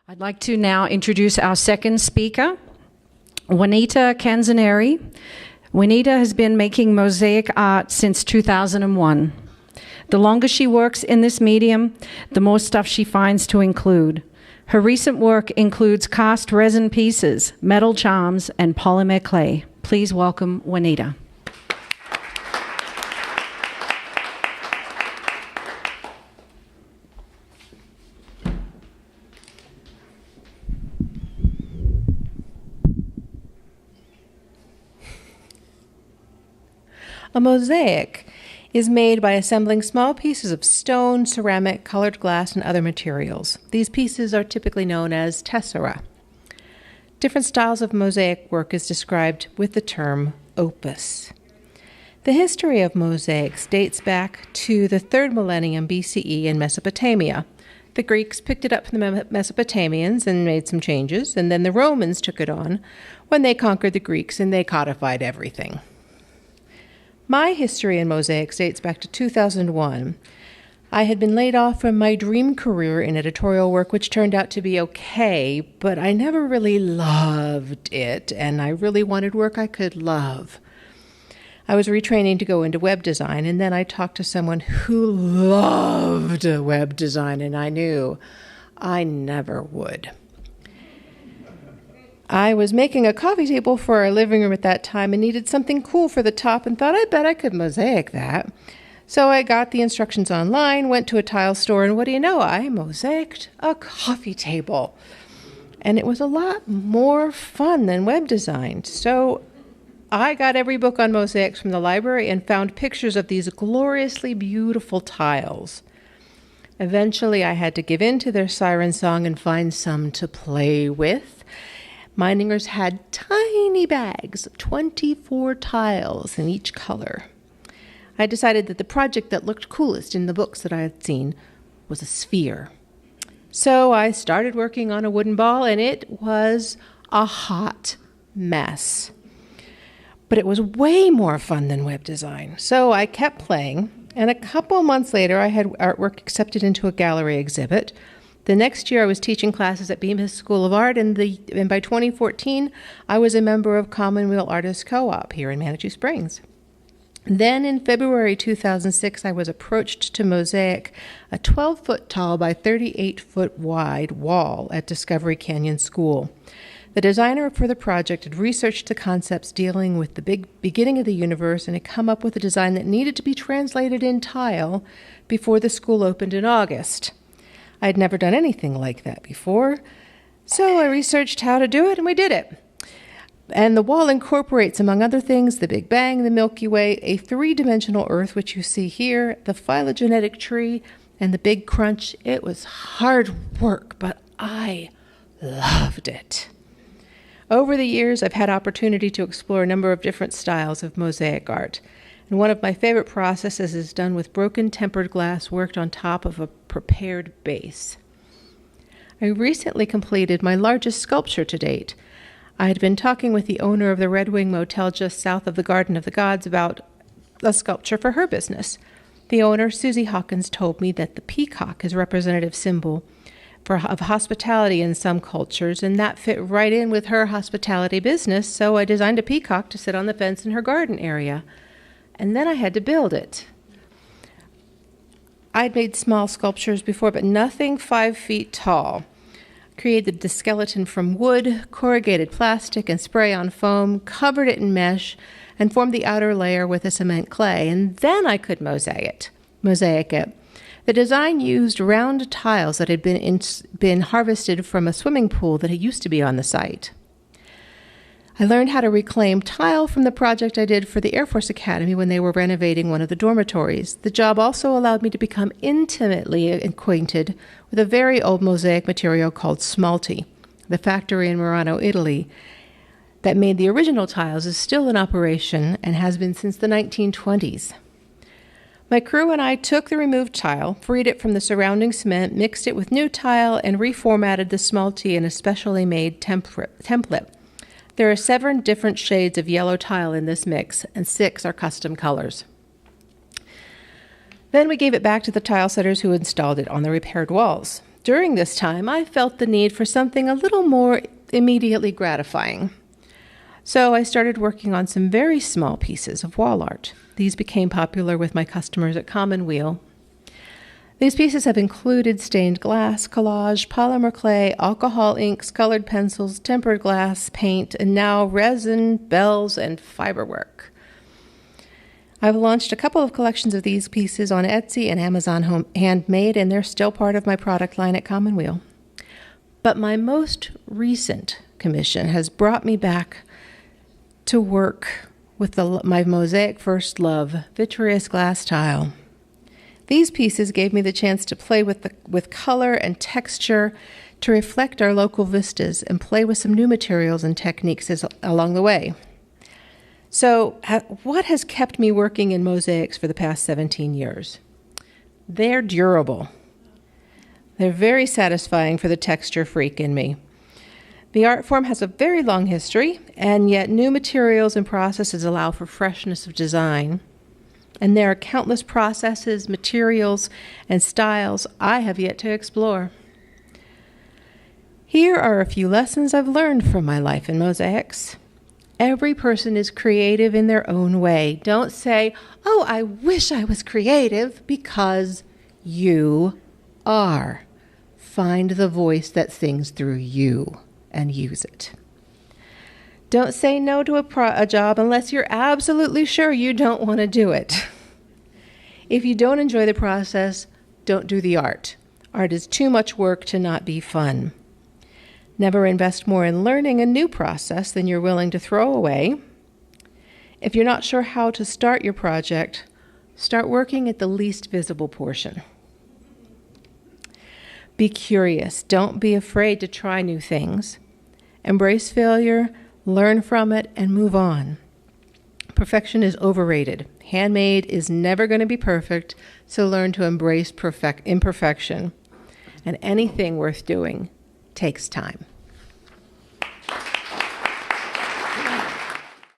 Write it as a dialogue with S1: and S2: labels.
S1: I'd like to now introduce our second speaker, Juanita Canzoneri. Juanita has been making mosaic art since 2001. The longer she works in this medium, the more stuff she finds to include. Her recent work includes cast resin pieces, metal charms, and polymer clay. Please welcome Juanita.
S2: A mosaic is made by assembling small pieces of stone, ceramic, colored glass, and other materials. These pieces are typically known as tessera. Different styles of mosaic work is described with the term opus. The history of mosaics dates back to the 3rd millennium BCE in Mesopotamia. The Greeks picked it up from the Mesopotamians and made some changes, and then the Romans took it on when they conquered the Greeks and they codified everything. My history in mosaics dates back to 2001. I had been laid off from my dream career in editorial work, which turned out to be okay, but I never really loved it, and I really wanted work I could love. I was retraining to go into web design, and then I talked to someone who loved web design, and I knew I never would. I was making a coffee table for our living room at that time and needed something cool for the top and thought I bet I could mosaic that. So I got the instructions online, went to a tile store, and what do you know? I mosaiced a coffee table. And it was a lot more fun than web design. So I got every book on mosaics from the library and found pictures of these gloriously beautiful tiles. Eventually I had to give in to their siren song and find some to play with. Miningers had tiny bags of 24 tiles in each color. I decided that the project that looked coolest in the books that I had seen was a sphere. So I started working on a wooden ball, and it was a hot mess. But it was way more fun than web design. So I kept playing, and a couple months later I had artwork accepted into a gallery exhibit. The next year, I was teaching classes at Bemis School of Art, and by 2014, I was a member of Commonweal Artists Co-op here in Manitou Springs. Then in February 2006, I was approached to mosaic a 12-foot tall by 38-foot wide wall at Discovery Canyon School. The designer for the project had researched the concepts dealing with the big beginning of the universe and had come up with a design that needed to be translated in tile before the school opened in August. I had never done anything like that before, so I researched how to do it, and we did it. And the wall incorporates, among other things, the Big Bang, the Milky Way, a 3-dimensional Earth, which you see here, the phylogenetic tree, and the Big Crunch. It was hard work, but I loved it. Over the years, I've had opportunity to explore a number of different styles of mosaic art. And one of my favorite processes is done with broken tempered glass worked on top of a prepared base. I recently completed my largest sculpture to date. I had been talking with the owner of the Red Wing Motel just south of the Garden of the Gods about a sculpture for her business. The owner, Susie Hawkins, told me that the peacock is a representative symbol of hospitality in some cultures, and that fit right in with her hospitality business, so I designed a peacock to sit on the fence in her garden area. And then I had to build it. I'd made small sculptures before, but nothing 5 feet tall. Created the skeleton from wood, corrugated plastic, and spray-on foam, covered it in mesh, and formed the outer layer with a cement clay. And then I could mosaic it. The design used round tiles that had been harvested from a swimming pool that used to be on the site. I learned how to reclaim tile from the project I did for the Air Force Academy when they were renovating one of the dormitories. The job also allowed me to become intimately acquainted with a very old mosaic material called smalti. The factory in Murano, Italy, that made the original tiles is still in operation and has been since the 1920s. My crew and I took the removed tile, freed it from the surrounding cement, mixed it with new tile, and reformatted the smalti in a specially made template. There are 7 different shades of yellow tile in this mix, and 6 are custom colors. Then we gave it back to the tile setters who installed it on the repaired walls. during this time, I felt the need for something a little more immediately gratifying. So I started working on some very small pieces of wall art. These became popular with my customers at Commonweal. These pieces have included stained glass, collage, polymer clay, alcohol inks, colored pencils, tempered glass, paint, and now resin, bells, and fiberwork. I've launched a couple of collections of these pieces on Etsy and Amazon Handmade, and they're still part of my product line at Commonweal. But my most recent commission has brought me back to work with my mosaic first love, vitreous glass tile. These pieces gave me the chance to play with color and texture to reflect our local vistas and play with some new materials and techniques along the way. So what has kept me working in mosaics for the past 17 years? They're durable. They're very satisfying for the texture freak in me. The art form has a very long history, and yet new materials and processes allow for freshness of design. And there are countless processes, materials, and styles I have yet to explore. Here are a few lessons I've learned from my life in mosaics. Every person is creative in their own way. Don't say, "Oh, I wish I was creative," because you are. Find the voice that sings through you and use it. Don't say no to a job unless you're absolutely sure you don't want to do it. If you don't enjoy the process, don't do the art. Art is too much work to not be fun. Never invest more in learning a new process than you're willing to throw away. If you're not sure how to start your project, start working at the least visible portion. Be curious. Don't be afraid to try new things. Embrace failure, learn from it, and move on. Perfection is overrated. Handmade is never going to be perfect, so learn to embrace imperfection. And anything worth doing takes time.